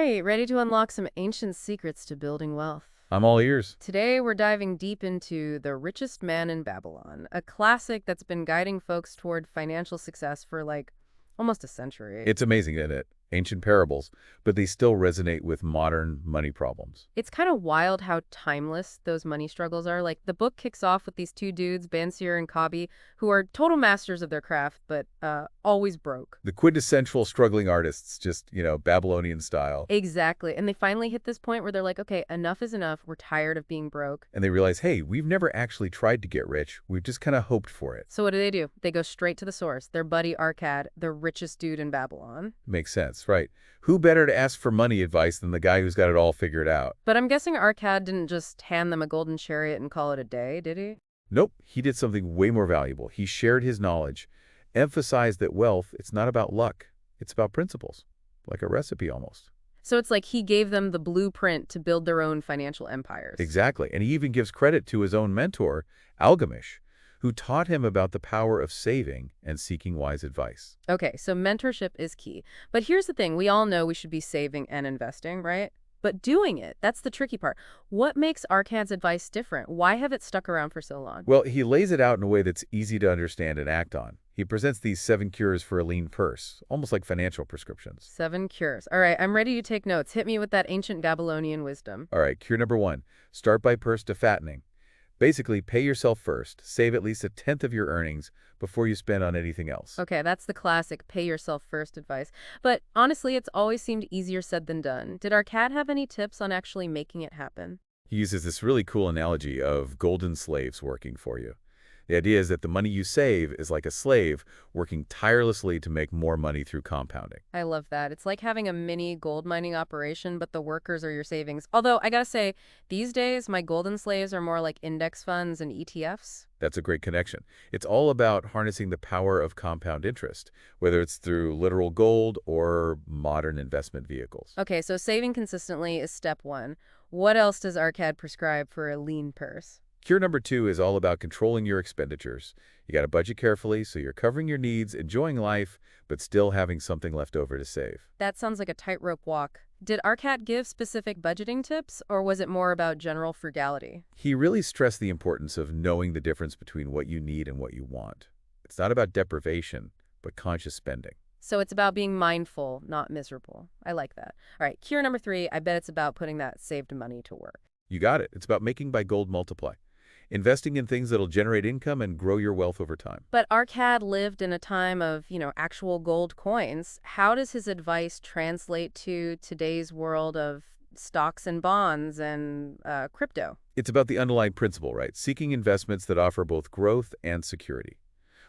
right, ready to unlock some ancient secrets to building wealth. I'm all ears. Today, we're diving deep into The Richest Man in Babylon, a classic that's been guiding folks toward financial success for almost a century. It's amazing, isn't it? Ancient parables, but they still resonate with modern money problems. It's kind of wild how timeless those money struggles are. Like, the book kicks off with these two dudes, Bansir and Kabi, who are total masters of their craft, but always broke. The quintessential struggling artists, just, Babylonian style. Exactly. And they finally hit this point where they're like, okay, enough is enough. We're tired of being broke. And they realize, hey, we've never actually tried to get rich. We've just kind of hoped for it. So what do? They go straight to the source. Their buddy Arcad, the richest dude in Babylon. Makes sense, right? Who better to ask for money advice than the guy who's got it all figured out? But I'm guessing Arcad didn't just hand them a golden chariot and call it a day, did he? Nope, he did something way more valuable. He shared his knowledge, emphasized that wealth, it's not about luck. It's about principles, like a recipe almost. So it's like he gave them the blueprint to build their own financial empires. Exactly. And he even gives credit to his own mentor, Algamish, who taught him about the power of saving and seeking wise advice. Okay, so mentorship is key. But here's the thing. We all know we should be saving and investing, right? But doing it, that's the tricky part. What makes Arcad's advice different? Why have it stuck around for so long? Well, he lays it out in a way that's easy to understand and act on. He presents these 7 cures for a lean purse, almost like financial prescriptions. 7 cures. All right, I'm ready to take notes. Hit me with that ancient Babylonian wisdom. All right, cure number 1, start by purse to fattening. Basically, pay yourself first. Save at least 1/10 of your earnings before you spend on anything else. Okay, that's the classic pay yourself first advice. But honestly, it's always seemed easier said than done. Did Arcad have any tips on actually making it happen? He uses this really cool analogy of golden slaves working for you. The idea is that the money you save is like a slave working tirelessly to make more money through compounding. I love that. It's like having a mini gold mining operation, but the workers are your savings. Although, I gotta say, these days, my golden slaves are more like index funds and ETFs. That's a great connection. It's all about harnessing the power of compound interest, whether it's through literal gold or modern investment vehicles. Okay, so saving consistently is step 1. What else does Arcad prescribe for a lean purse? Cure number 2 is all about controlling your expenditures. You got to budget carefully so you're covering your needs, enjoying life, but still having something left over to save. That sounds like a tightrope walk. Did Arcad give specific budgeting tips, or was it more about general frugality? He really stressed the importance of knowing the difference between what you need and what you want. It's not about deprivation, but conscious spending. So it's about being mindful, not miserable. I like that. All right, cure number 3, I bet it's about putting that saved money to work. You got it. It's about making by gold multiply. Investing in things that'll generate income and grow your wealth over time. But Arcad lived in a time of, actual gold coins. How does his advice translate to today's world of stocks and bonds and crypto? It's about the underlying principle, right? Seeking investments that offer both growth and security.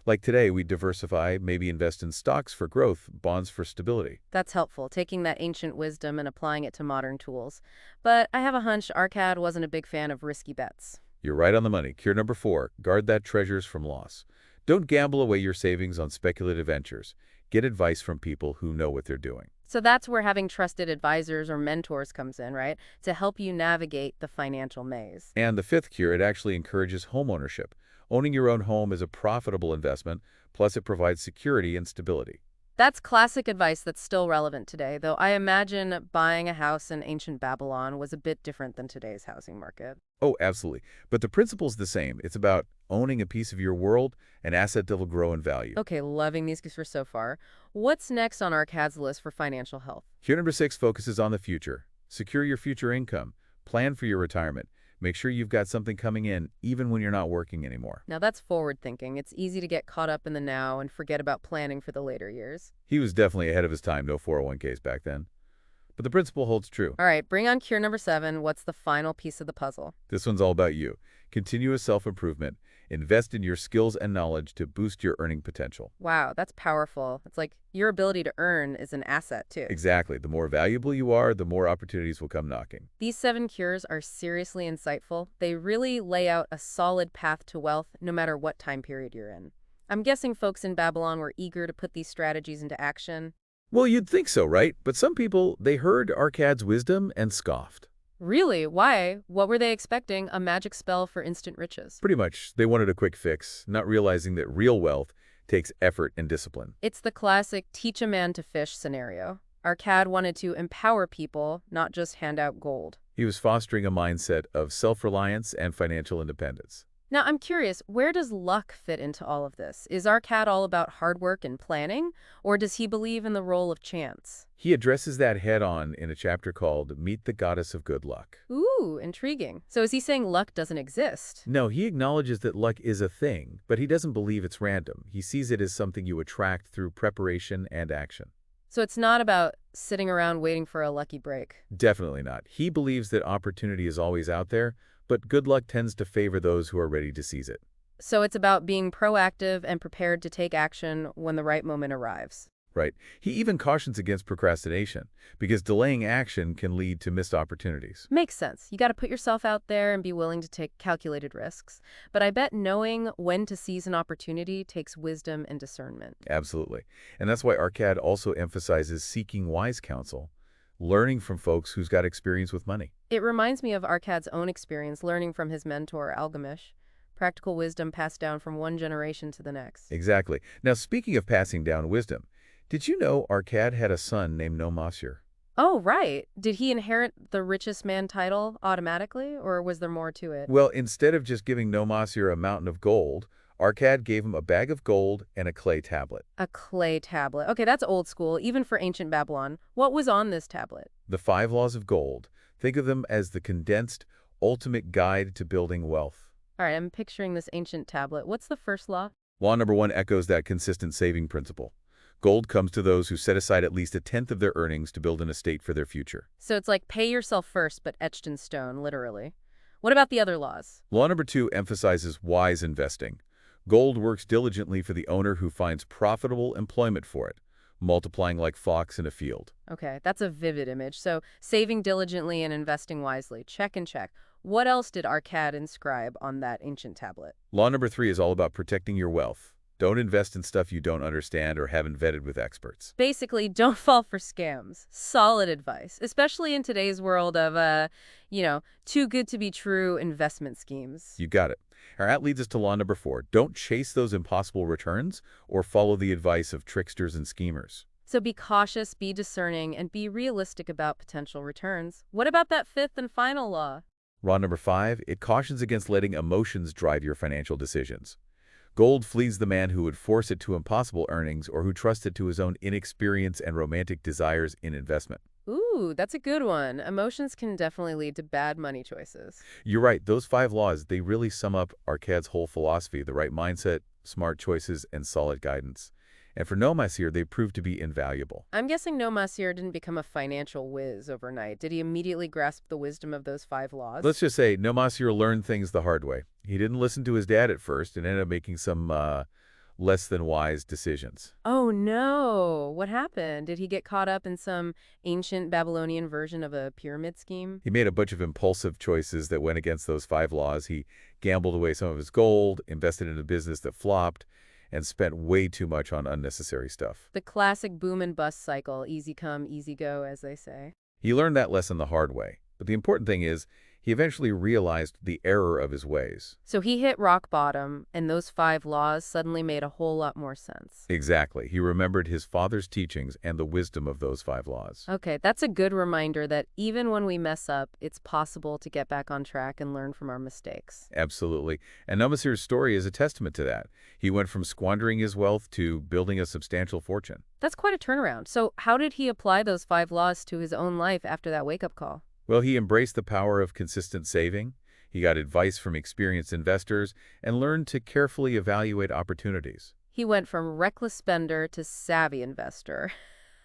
Like today, we diversify, maybe invest in stocks for growth, bonds for stability. That's helpful, taking that ancient wisdom and applying it to modern tools. But I have a hunch Arcad wasn't a big fan of risky bets. You're right on the money. Cure number 4, guard that treasures from loss. Don't gamble away your savings on speculative ventures. Get advice from people who know what they're doing. So that's where having trusted advisors or mentors comes in, right? To help you navigate the financial maze. And the 5th cure, it actually encourages home ownership. Owning your own home is a profitable investment, plus it provides security and stability. That's classic advice that's still relevant today, though I imagine buying a house in ancient Babylon was a bit different than today's housing market. Oh, absolutely. But the principle's the same. It's about owning a piece of your world, an asset that will grow in value. Okay, loving these for so far. What's next on Arcad's list for financial health? Cure number 6 focuses on the future. Secure your future income. Plan for your retirement. Make sure you've got something coming in, even when you're not working anymore. Now that's forward thinking. It's easy to get caught up in the now and forget about planning for the later years. He was definitely ahead of his time, no 401ks back then. But the principle holds true. All right, bring on cure number 7. What's the final piece of the puzzle? This one's all about you. Continuous self-improvement. Invest in your skills and knowledge to boost your earning potential. Wow, that's powerful. It's like your ability to earn is an asset, too. Exactly. The more valuable you are, the more opportunities will come knocking. These 7 cures are seriously insightful. They really lay out a solid path to wealth, no matter what time period you're in. I'm guessing folks in Babylon were eager to put these strategies into action. Well, you'd think so, right? But some people, they heard Arcad's wisdom and scoffed. Really? Why? What were they expecting? A magic spell for instant riches? Pretty much, they wanted a quick fix, not realizing that real wealth takes effort and discipline. It's the classic teach a man to fish scenario. Arcad wanted to empower people, not just hand out gold. He was fostering a mindset of self-reliance and financial independence. Now, I'm curious, where does luck fit into all of this? Is Arcad all about hard work and planning, or does he believe in the role of chance? He addresses that head-on in a chapter called Meet the Goddess of Good Luck. Ooh, intriguing. So is he saying luck doesn't exist? No, he acknowledges that luck is a thing, but he doesn't believe it's random. He sees it as something you attract through preparation and action. So it's not about sitting around waiting for a lucky break. Definitely not. He believes that opportunity is always out there, but good luck tends to favor those who are ready to seize it. So it's about being proactive and prepared to take action when the right moment arrives. Right? He even cautions against procrastination, because delaying action can lead to missed opportunities. Makes sense. You got to put yourself out there and be willing to take calculated risks. But I bet knowing when to seize an opportunity takes wisdom and discernment. Absolutely. And that's why Arcad also emphasizes seeking wise counsel, learning from folks who's got experience with money. It reminds me of Arcad's own experience learning from his mentor, Algamish. Practical wisdom passed down from one generation to the next. Exactly. Now, speaking of passing down wisdom, did you know Arcad had a son named Nomasir? Oh, right. Did he inherit the richest man title automatically, or was there more to it? Well, instead of just giving Nomasir a mountain of gold, Arcad gave him a bag of gold and a clay tablet. A clay tablet. Okay, that's old school, even for ancient Babylon. What was on this tablet? The 5 laws of gold. Think of them as the condensed, ultimate guide to building wealth. All right, I'm picturing this ancient tablet. What's the first law? Law number 1 echoes that consistent saving principle. Gold comes to those who set aside at least a tenth of their earnings to build an estate for their future. So it's like pay yourself first, but etched in stone, literally. What about the other laws? Law number 2 emphasizes wise investing. Gold works diligently for the owner who finds profitable employment for it, multiplying like flocks in a field. Okay, that's a vivid image. So saving diligently and investing wisely. Check and check. What else did Arcad inscribe on that ancient tablet? Law number 3 is all about protecting your wealth. Don't invest in stuff you don't understand or haven't vetted with experts. Basically, don't fall for scams. Solid advice, especially in today's world of, too good to be true investment schemes. You got it. All right, that leads us to law number 4. Don't chase those impossible returns or follow the advice of tricksters and schemers. So be cautious, be discerning, and be realistic about potential returns. What about that fifth and final law? Law number 5, it cautions against letting emotions drive your financial decisions. Gold flees the man who would force it to impossible earnings or who trusts it to his own inexperience and romantic desires in investment. Ooh, that's a good one. Emotions can definitely lead to bad money choices. You're right, those 5 laws, they really sum up Arcad's whole philosophy: the right mindset, smart choices, and solid guidance. And for Nomasir, they proved to be invaluable. I'm guessing Nomasir didn't become a financial whiz overnight. Did he immediately grasp the wisdom of those 5 laws? Let's just say Nomasir learned things the hard way. He didn't listen to his dad at first and ended up making some less than wise decisions. Oh no, what happened? Did he get caught up in some ancient Babylonian version of a pyramid scheme? He made a bunch of impulsive choices that went against those 5 laws. He gambled away some of his gold, invested in a business that flopped, and spent way too much on unnecessary stuff. The classic boom and bust cycle, easy come, easy go, as they say. He learned that lesson the hard way. But the important thing is, he eventually realized the error of his ways. So he hit rock bottom, and those 5 laws suddenly made a whole lot more sense. Exactly. He remembered his father's teachings and the wisdom of those 5 laws. Okay, that's a good reminder that even when we mess up, it's possible to get back on track and learn from our mistakes. Absolutely. And Nomasir's story is a testament to that. He went from squandering his wealth to building a substantial fortune. That's quite a turnaround. So how did he apply those 5 laws to his own life after that wake-up call? Well, he embraced the power of consistent saving. He got advice from experienced investors and learned to carefully evaluate opportunities. He went from reckless spender to savvy investor.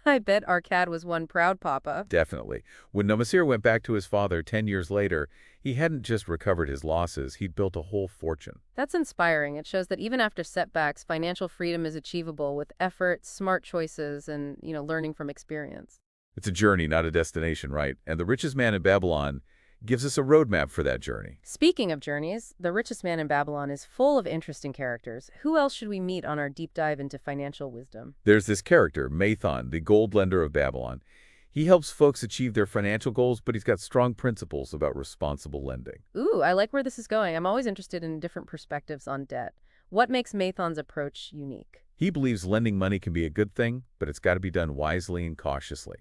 I bet Arcad was one proud papa. Definitely. When Nomasir went back to his father 10 years later, he hadn't just recovered his losses, he'd built a whole fortune. That's inspiring. It shows that even after setbacks, financial freedom is achievable with effort, smart choices, and, learning from experience. It's a journey, not a destination, right? And The Richest Man in Babylon gives us a roadmap for that journey. Speaking of journeys, The Richest Man in Babylon is full of interesting characters. Who else should we meet on our deep dive into financial wisdom? There's this character, Mathon, the gold lender of Babylon. He helps folks achieve their financial goals, but he's got strong principles about responsible lending. Ooh, I like where this is going. I'm always interested in different perspectives on debt. What makes Mathon's approach unique? He believes lending money can be a good thing, but it's got to be done wisely and cautiously.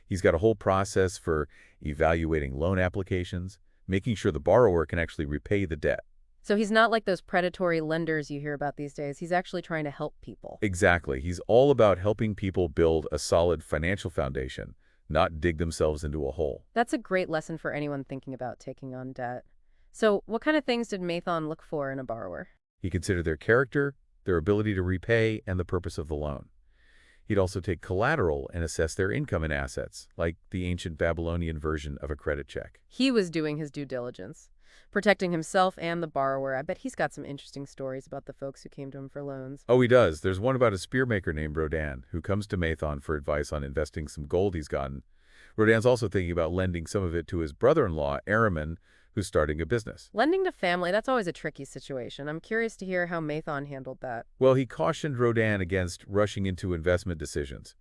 He's got a whole process for evaluating loan applications, making sure the borrower can actually repay the debt. So he's not like those predatory lenders you hear about these days. He's actually trying to help people. Exactly. He's all about helping people build a solid financial foundation, not dig themselves into a hole. That's a great lesson for anyone thinking about taking on debt. So what kind of things did Mathon look for in a borrower? He considered their character, their ability to repay, and the purpose of the loan. He'd also take collateral and assess their income and assets, like the ancient Babylonian version of a credit check. He was doing his due diligence, protecting himself and the borrower. I bet he's got some interesting stories about the folks who came to him for loans. Oh, he does. There's one about a spearmaker named Rodan, who comes to Mathon for advice on investing some gold he's gotten. Rodan's also thinking about lending some of it to his brother-in-law, Araman, who's starting a business. Lending to family, that's always a tricky situation. I'm curious to hear how Mathon handled that. Well, he cautioned Rodan against rushing into investment decisions.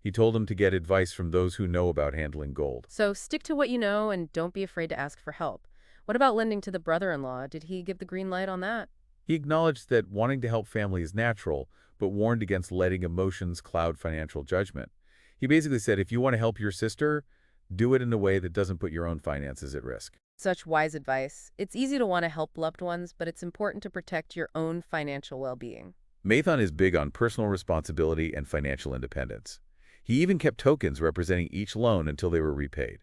He told him to get advice from those who know about handling gold. So stick to what you know and don't be afraid to ask for help. What about lending to the brother-in-law? Did he give the green light on that? He acknowledged that wanting to help family is natural, but warned against letting emotions cloud financial judgment. He basically said, if you want to help your sister, do it in a way that doesn't put your own finances at risk. Such wise advice. It's easy to want to help loved ones, but it's important to protect your own financial well-being. Mathon is big on personal responsibility and financial independence. He even kept tokens representing each loan until they were repaid.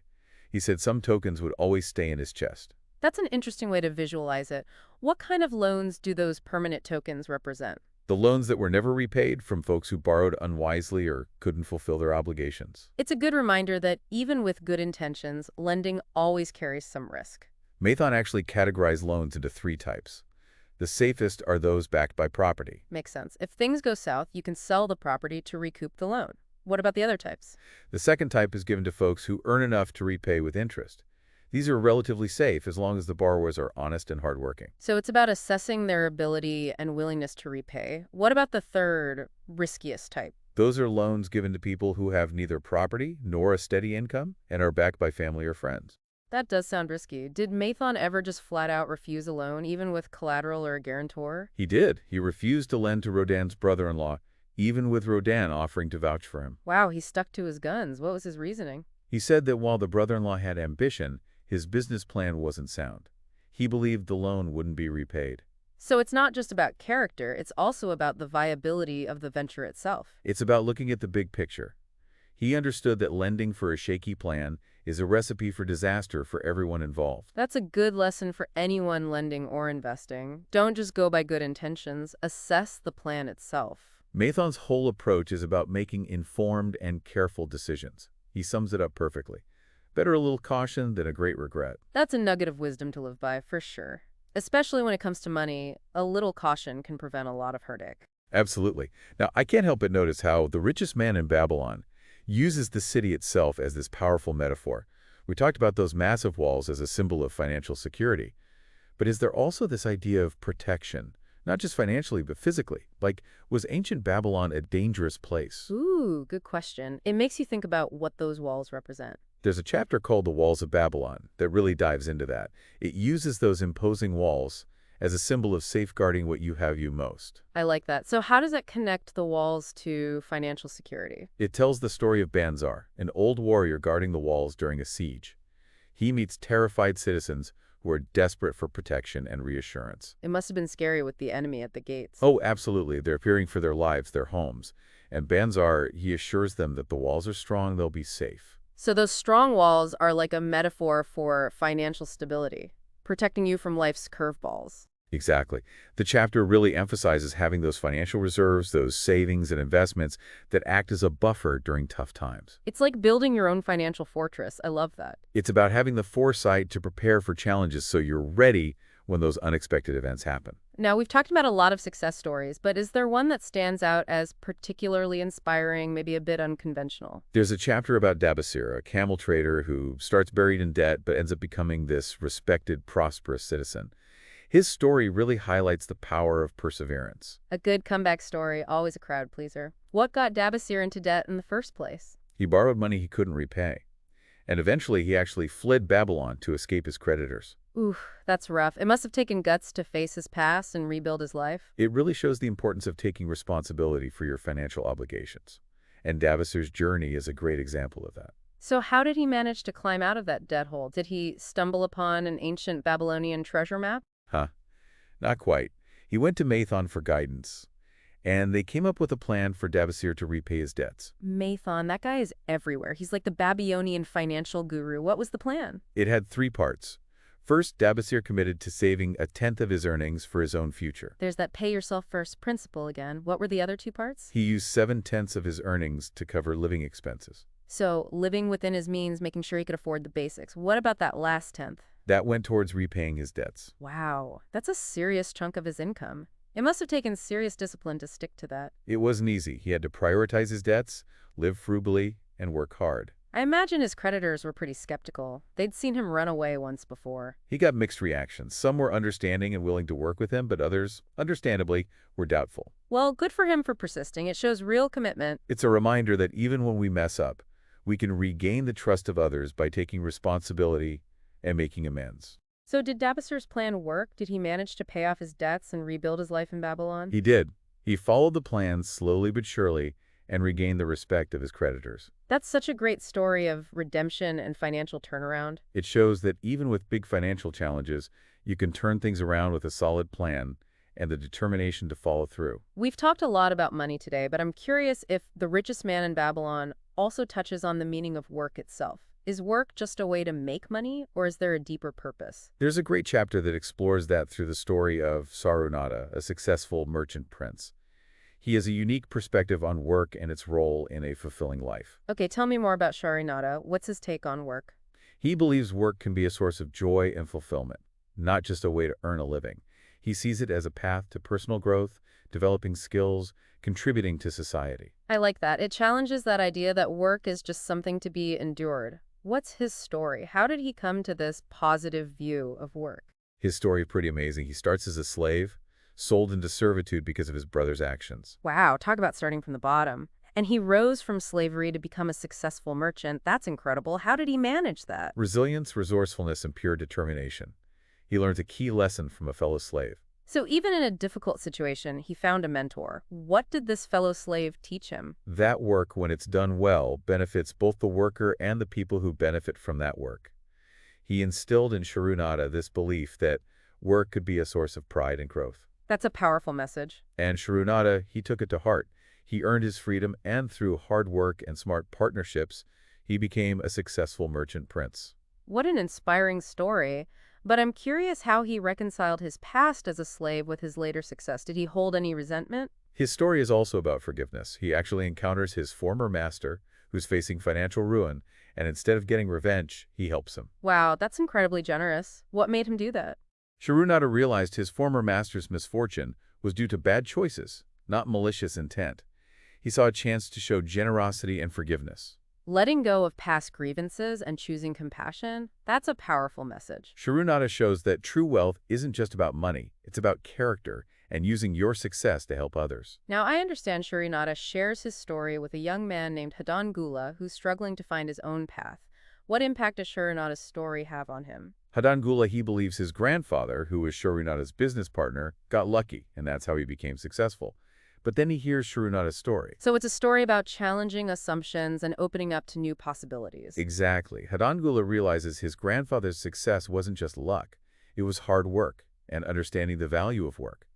He said some tokens would always stay in his chest. That's an interesting way to visualize it. What kind of loans do those permanent tokens represent? The loans that were never repaid from folks who borrowed unwisely or couldn't fulfill their obligations. It's a good reminder that even with good intentions, lending always carries some risk. Mathon actually categorized loans into 3 types. The safest are those backed by property. Makes sense. If things go south, you can sell the property to recoup the loan. What about the other types? The second type is given to folks who earn enough to repay with interest. These are relatively safe as long as the borrowers are honest and hardworking. So it's about assessing their ability and willingness to repay. What about the third, riskiest type? Those are loans given to people who have neither property nor a steady income and are backed by family or friends. That does sound risky. Did Mathon ever just flat out refuse a loan, even with collateral or a guarantor? He did. He refused to lend to Rodan's brother-in-law, even with Rodan offering to vouch for him. Wow, he stuck to his guns. What was his reasoning? He said that while the brother-in-law had ambition, his business plan wasn't sound. He believed the loan wouldn't be repaid. So it's not just about character, it's also about the viability of the venture itself. It's about looking at the big picture. He understood that lending for a shaky plan is a recipe for disaster for everyone involved. That's a good lesson for anyone lending or investing. Don't just go by good intentions, assess the plan itself. Mathon's whole approach is about making informed and careful decisions. He sums it up perfectly. Better a little caution than a great regret. That's a nugget of wisdom to live by, for sure. Especially when it comes to money, a little caution can prevent a lot of heartache. Absolutely. Now, I can't help but notice how the richest man in Babylon uses the city itself as this powerful metaphor. We talked about those massive walls as a symbol of financial security. But is there also this idea of protection? Not just financially, but physically. Like, was ancient Babylon a dangerous place? Ooh, good question. It makes you think about what those walls represent. There's a chapter called The Walls of Babylon that really dives into that. It uses those imposing walls as a symbol of safeguarding what you have you most. I like that. So how does that connect the walls to financial security? It tells the story of Banzar, an old warrior guarding the walls during a siege. He meets terrified citizens who are desperate for protection and reassurance. It must have been scary with the enemy at the gates. Oh, absolutely. They're fearing for their lives, their homes. And Banzar, he assures them that the walls are strong, they'll be safe. So those strong walls are like a metaphor for financial stability, protecting you from life's curveballs. Exactly. The chapter really emphasizes having those financial reserves, those savings and investments that act as a buffer during tough times. It's like building your own financial fortress. I love that. It's about having the foresight to prepare for challenges so you're ready when those unexpected events happen. Now, we've talked about a lot of success stories, but is there one that stands out as particularly inspiring, maybe a bit unconventional? There's a chapter about Dabasir, a camel trader who starts buried in debt but ends up becoming this respected, prosperous citizen. His story really highlights the power of perseverance. A good comeback story, always a crowd pleaser. What got Dabasir into debt in the first place? He borrowed money he couldn't repay, and eventually he actually fled Babylon to escape his creditors. Ooh, that's rough. It must have taken guts to face his past and rebuild his life. It really shows the importance of taking responsibility for your financial obligations. And Dabasir's journey is a great example of that. So how did he manage to climb out of that dead hole? Did he stumble upon an ancient Babylonian treasure map? Huh, not quite. He went to Mathon for guidance, and they came up with a plan for Dabasir to repay his debts. Mathon, that guy is everywhere. He's like the Babylonian financial guru. What was the plan? It had three parts. First, Dabasir committed to saving a tenth of his earnings for his own future. There's that pay yourself first principle again. What were the other two parts? He used 7/10 of his earnings to cover living expenses. So living within his means, making sure he could afford the basics. What about that last tenth? That went towards repaying his debts. Wow, that's a serious chunk of his income. It must have taken serious discipline to stick to that. It wasn't easy. He had to prioritize his debts, live frugally, and work hard. I imagine his creditors were pretty skeptical. They'd seen him run away once before. He got mixed reactions. Some were understanding and willing to work with him, but others, understandably, were doubtful. Well, good for him for persisting. It shows real commitment. It's a reminder that even when we mess up, we can regain the trust of others by taking responsibility and making amends. So did Dabasir's plan work? Did he manage to pay off his debts and rebuild his life in Babylon? He did. He followed the plan slowly but surely and regained the respect of his creditors. That's such a great story of redemption and financial turnaround. It shows that even with big financial challenges, you can turn things around with a solid plan and the determination to follow through. We've talked a lot about money today, but I'm curious if The Richest Man in Babylon also touches on the meaning of work itself. Is work just a way to make money, or is there a deeper purpose? There's a great chapter that explores that through the story of Sarunata, a successful merchant prince. He has a unique perspective on work and its role in a fulfilling life. Okay, tell me more about Sharinata. What's his take on work? He believes work can be a source of joy and fulfillment, not just a way to earn a living. He sees it as a path to personal growth, developing skills, contributing to society. I like that. It challenges that idea that work is just something to be endured. What's his story? How did he come to this positive view of work? His story is pretty amazing. He starts as a slave, sold into servitude because of his brother's actions. Wow, talk about starting from the bottom. And he rose from slavery to become a successful merchant. That's incredible. How did he manage that? Resilience, resourcefulness, and pure determination. He learns a key lesson from a fellow slave. So even in a difficult situation, he found a mentor. What did this fellow slave teach him? That work, when it's done well, benefits both the worker and the people who benefit from that work. He instilled in Sharunata this belief that work could be a source of pride and growth. That's a powerful message. And Sharunata, he took it to heart. He earned his freedom, and through hard work and smart partnerships, he became a successful merchant prince. What an inspiring story. But I'm curious how he reconciled his past as a slave with his later success. Did he hold any resentment? His story is also about forgiveness. He actually encounters his former master, who's facing financial ruin, and instead of getting revenge, he helps him. Wow, that's incredibly generous. What made him do that? Sharunata realized his former master's misfortune was due to bad choices, not malicious intent. He saw a chance to show generosity and forgiveness. Letting go of past grievances and choosing compassion, that's a powerful message. Sharunata shows that true wealth isn't just about money, it's about character and using your success to help others. Now, I understand Sharinata shares his story with a young man named Hadan Gula who's struggling to find his own path. What impact does Sharinata's story have on him? Hadan Gula, he believes his grandfather, who was Sharunata's business partner, got lucky, and that's how he became successful. But then he hears Sharunata's story. So it's a story about challenging assumptions and opening up to new possibilities. Exactly. Hadan Gula realizes his grandfather's success wasn't just luck. It was hard work and understanding the value of work.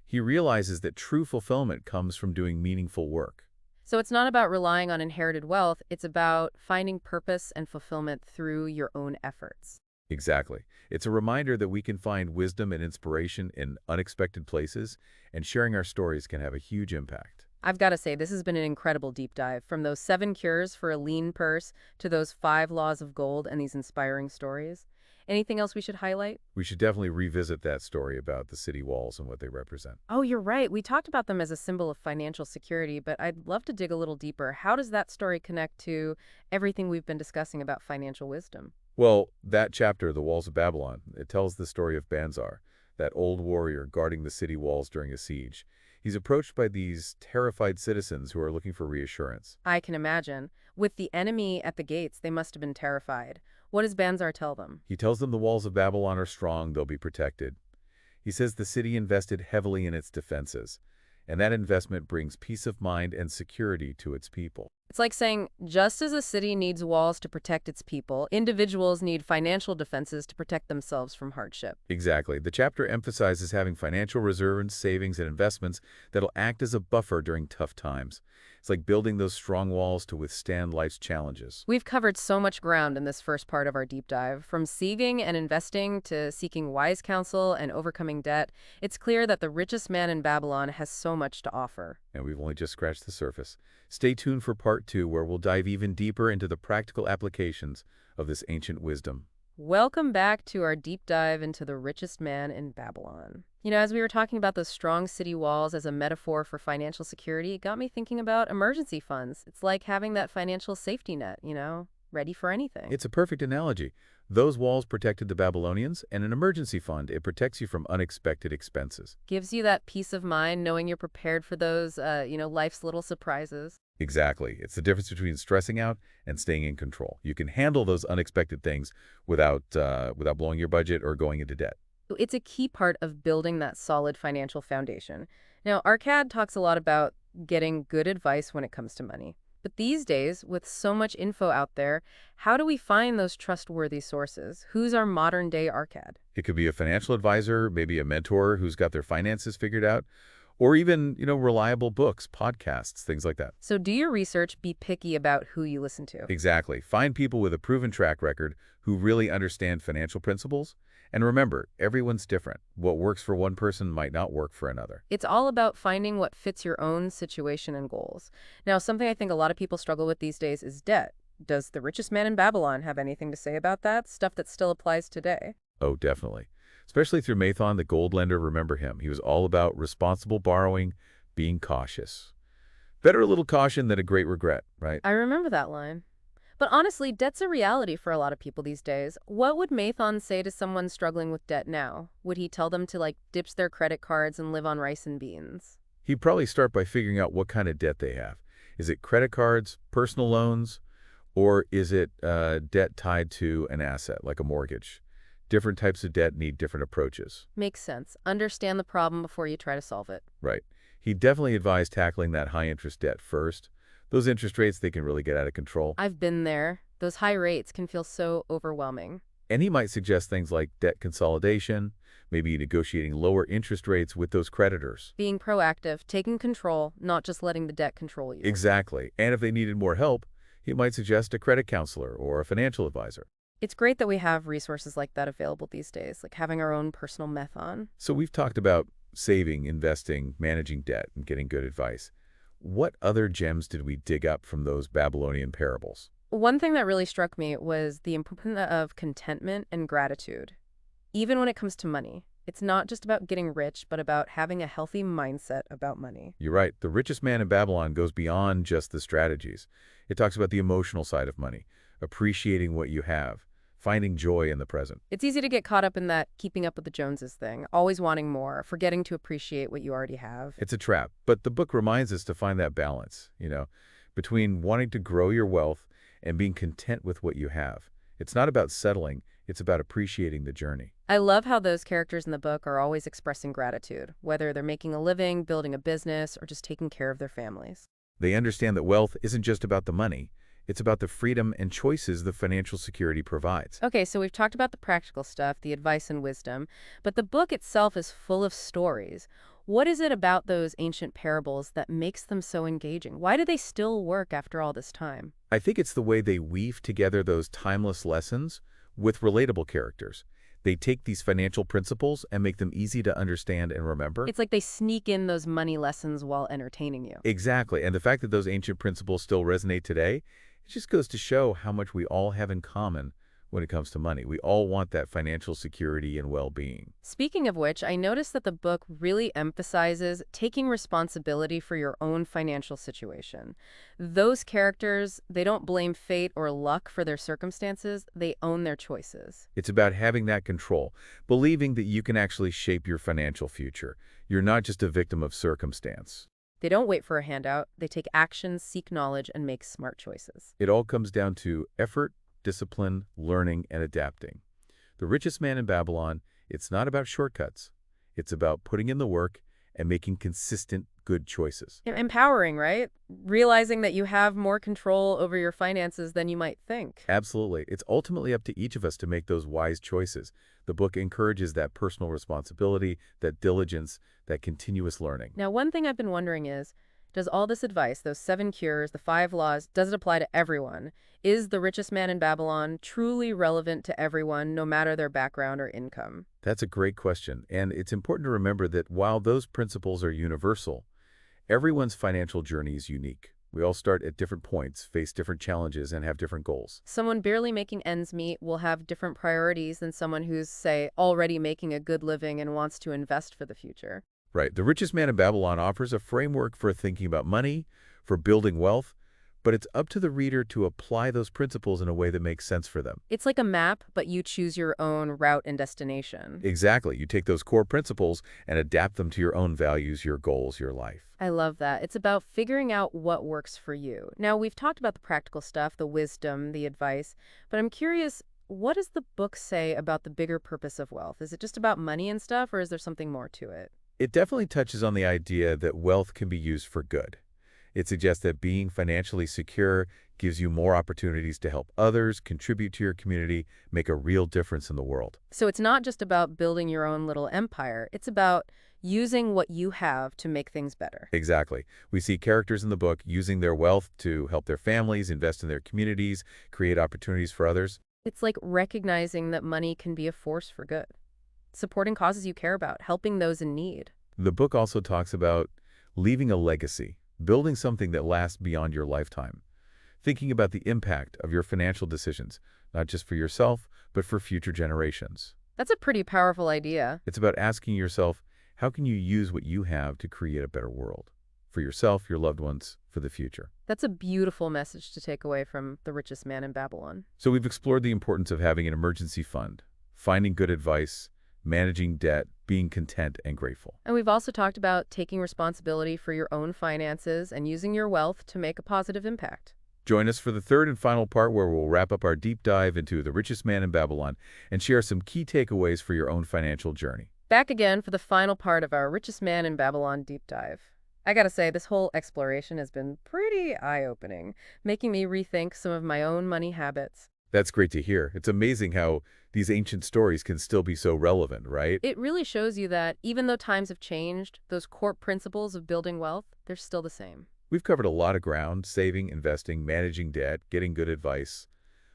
He realizes that true fulfillment comes from doing meaningful work. So it's not about relying on inherited wealth, it's about finding purpose and fulfillment through your own efforts. Exactly. It's a reminder that we can find wisdom and inspiration in unexpected places, and sharing our stories can have a huge impact. I've got to say, this has been an incredible deep dive, from those 7 cures for a lean purse to those 5 laws of gold and these inspiring stories. Anything else we should highlight? We should definitely revisit that story about the city walls and what they represent. Oh, you're right. We talked about them as a symbol of financial security, but I'd love to dig a little deeper. How does that story connect to everything we've been discussing about financial wisdom? Well, that chapter, The Walls of Babylon, it tells the story of Banzar, that old warrior guarding the city walls during a siege. He's approached by these terrified citizens who are looking for reassurance. I can imagine. With the enemy at the gates, they must have been terrified. What does Banzar tell them? He tells them the walls of Babylon are strong, they'll be protected. He says the city invested heavily in its defenses, and that investment brings peace of mind and security to its people. It's like saying, just as a city needs walls to protect its people, individuals need financial defenses to protect themselves from hardship. Exactly. The chapter emphasizes having financial reserves, savings, and investments that'll act as a buffer during tough times. It's like building those strong walls to withstand life's challenges. We've covered so much ground in this first part of our deep dive, from saving and investing to seeking wise counsel and overcoming debt. It's clear that the richest man in Babylon has so much to offer. And we've only just scratched the surface. Stay tuned for part 2, where we'll dive even deeper into the practical applications of this ancient wisdom. Welcome back to our deep dive into the richest man in Babylon. As we were talking about those strong city walls as a metaphor for financial security, it got me thinking about emergency funds. It's like having that financial safety net, ready for anything. It's a perfect analogy. Those walls protected the Babylonians, and an emergency fund, it protects you from unexpected expenses. Gives you that peace of mind knowing you're prepared for those, life's little surprises. Exactly. It's the difference between stressing out and staying in control. You can handle those unexpected things without blowing your budget or going into debt. It's a key part of building that solid financial foundation. Now, Arcad talks a lot about getting good advice when it comes to money. But these days, with so much info out there, how do we find those trustworthy sources? Who's our modern-day Arcad? It could be a financial advisor, maybe a mentor who's got their finances figured out, or even, reliable books, podcasts, things like that. So do your research, be picky about who you listen to. Exactly. Find people with a proven track record who really understand financial principles. And remember, everyone's different. What works for one person might not work for another. It's all about finding what fits your own situation and goals. Now, something I think a lot of people struggle with these days is debt. Does the richest man in Babylon have anything to say about that? Stuff that still applies today? Oh, definitely. Especially through Mathon, the gold lender. Remember him. He was all about responsible borrowing, being cautious. Better a little caution than a great regret, right? I remember that line. But honestly, debt's a reality for a lot of people these days. What would Mathon say to someone struggling with debt now? Would he tell them to, ditch their credit cards and live on rice and beans? He'd probably start by figuring out what kind of debt they have. Is it credit cards, personal loans, or is it debt tied to an asset, like a mortgage? Different types of debt need different approaches. Makes sense. Understand the problem before you try to solve it. Right. He definitely advised tackling that high-interest debt first. Those interest rates, they can really get out of control. I've been there. Those high rates can feel so overwhelming. And he might suggest things like debt consolidation, maybe negotiating lower interest rates with those creditors. Being proactive, taking control, not just letting the debt control you. Exactly. And if they needed more help, he might suggest a credit counselor or a financial advisor. It's great that we have resources like that available these days, like having our own personal Mathon. So we've talked about saving, investing, managing debt, and getting good advice. What other gems did we dig up from those Babylonian parables? One thing that really struck me was the importance of contentment and gratitude. Even when it comes to money, it's not just about getting rich, but about having a healthy mindset about money. You're right. The richest man in Babylon goes beyond just the strategies. It talks about the emotional side of money, appreciating what you have, finding joy in the present. It's easy to get caught up in that keeping up with the Joneses thing, always wanting more, forgetting to appreciate what you already have. It's a trap, but the book reminds us to find that balance, between wanting to grow your wealth and being content with what you have. It's not about settling, it's about appreciating the journey. I love how those characters in the book are always expressing gratitude, whether they're making a living, building a business, or just taking care of their families. They understand that wealth isn't just about the money. It's about the freedom and choices the financial security provides. Okay, so we've talked about the practical stuff, the advice and wisdom, but the book itself is full of stories. What is it about those ancient parables that makes them so engaging? Why do they still work after all this time? I think it's the way they weave together those timeless lessons with relatable characters. They take these financial principles and make them easy to understand and remember. It's like they sneak in those money lessons while entertaining you. Exactly, and the fact that those ancient principles still resonate today, it just goes to show how much we all have in common when it comes to money. We all want that financial security and well-being. Speaking of which, I noticed that the book really emphasizes taking responsibility for your own financial situation. Those characters, they don't blame fate or luck for their circumstances, they own their choices. It's about having that control, believing that you can actually shape your financial future. You're not just a victim of circumstance. They don't wait for a handout, they take action, seek knowledge, and make smart choices. It all comes down to effort, discipline, learning, and adapting. The richest man in Babylon, it's not about shortcuts. It's about putting in the work and making consistent, good choices. Empowering, right? Realizing that you have more control over your finances than you might think. Absolutely. It's ultimately up to each of us to make those wise choices. The book encourages that personal responsibility, that diligence, that continuous learning. Now, one thing I've been wondering is, does all this advice, those 7 cures, the 5 laws, does it apply to everyone? Is The Richest Man in Babylon truly relevant to everyone, no matter their background or income? That's a great question, and it's important to remember that while those principles are universal, everyone's financial journey is unique. We all start at different points, face different challenges, and have different goals. Someone barely making ends meet will have different priorities than someone who's, say, already making a good living and wants to invest for the future. Right. The Richest Man in Babylon offers a framework for thinking about money, for building wealth, but it's up to the reader to apply those principles in a way that makes sense for them. It's like a map, but you choose your own route and destination. Exactly. You take those core principles and adapt them to your own values, your goals, your life. I love that. It's about figuring out what works for you. Now, we've talked about the practical stuff, the wisdom, the advice, but I'm curious, what does the book say about the bigger purpose of wealth? Is it just about money and stuff, or is there something more to it? It definitely touches on the idea that wealth can be used for good. It suggests that being financially secure gives you more opportunities to help others, contribute to your community, make a real difference in the world. So it's not just about building your own little empire. It's about using what you have to make things better. Exactly. We see characters in the book using their wealth to help their families, invest in their communities, create opportunities for others. It's like recognizing that money can be a force for good, supporting causes you care about, helping those in need. The book also talks about leaving a legacy, building something that lasts beyond your lifetime, thinking about the impact of your financial decisions, not just for yourself, but for future generations. That's a pretty powerful idea. It's about asking yourself, how can you use what you have to create a better world? For yourself, your loved ones, for the future. That's a beautiful message to take away from The Richest Man in Babylon. So we've explored the importance of having an emergency fund, finding good advice, managing debt, being content and grateful. And we've also talked about taking responsibility for your own finances and using your wealth to make a positive impact. Join us for the third and final part where we'll wrap up our deep dive into The Richest Man in Babylon and share some key takeaways for your own financial journey. Back again for the final part of our Richest Man in Babylon deep dive. I gotta say, this whole exploration has been pretty eye-opening, making me rethink some of my own money habits. That's great to hear. It's amazing how these ancient stories can still be so relevant, right? It really shows you that even though times have changed, those core principles of building wealth, they're still the same. We've covered a lot of ground: saving, investing, managing debt, getting good advice.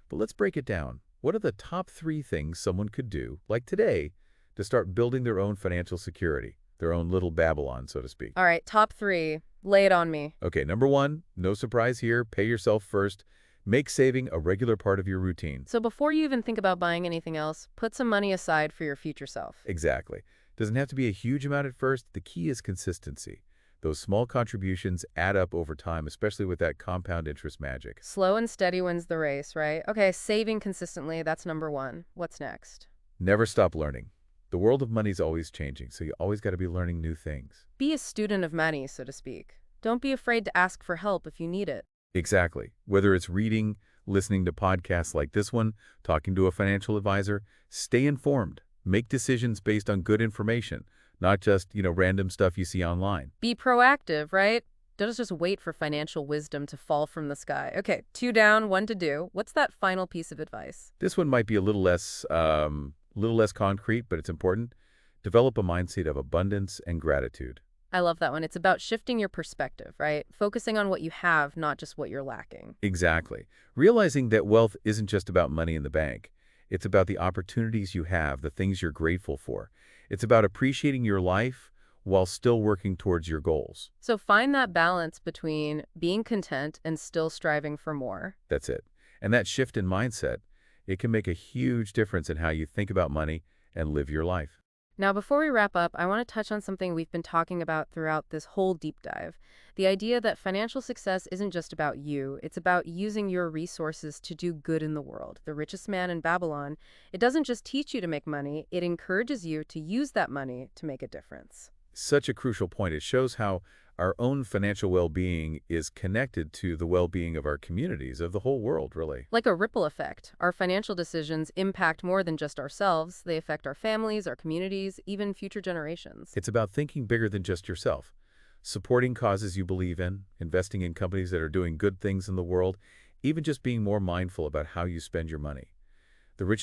But let's break it down. What are the top 3 things someone could do, like today, to start building their own financial security, their own little Babylon, so to speak? All right, top 3. Lay it on me. Okay, number 1, no surprise here, pay yourself first. Make saving a regular part of your routine. So before you even think about buying anything else, put some money aside for your future self. Exactly. Doesn't have to be a huge amount at first. The key is consistency. Those small contributions add up over time, especially with that compound interest magic. Slow and steady wins the race, right? Okay, saving consistently, that's number 1. What's next? Never stop learning. The world of money is always changing, so you always got to be learning new things. Be a student of money, so to speak. Don't be afraid to ask for help if you need it. Exactly. Whether it's reading, listening to podcasts like this one, talking to a financial advisor, stay informed. Make decisions based on good information, not just, random stuff you see online. Be proactive, right? Don't just wait for financial wisdom to fall from the sky. Okay, 2 down, 1 to do. What's that final piece of advice? This one might be a little less concrete, but it's important. Develop a mindset of abundance and gratitude. I love that one. It's about shifting your perspective, right? Focusing on what you have, not just what you're lacking. Exactly. Realizing that wealth isn't just about money in the bank. It's about the opportunities you have, the things you're grateful for. It's about appreciating your life while still working towards your goals. So find that balance between being content and still striving for more. That's it. And that shift in mindset, it can make a huge difference in how you think about money and live your life. Now, before we wrap up, I want to touch on something we've been talking about throughout this whole deep dive. The idea that financial success isn't just about you, it's about using your resources to do good in the world. The Richest Man in Babylon, it doesn't just teach you to make money, it encourages you to use that money to make a difference. Such a crucial point. It shows how our own financial well-being is connected to the well-being of our communities, of the whole world, really. Like a ripple effect, our financial decisions impact more than just ourselves. They affect our families, our communities, even future generations. It's about thinking bigger than just yourself. Supporting causes you believe in, investing in companies that are doing good things in the world, even just being more mindful about how you spend your money. The richest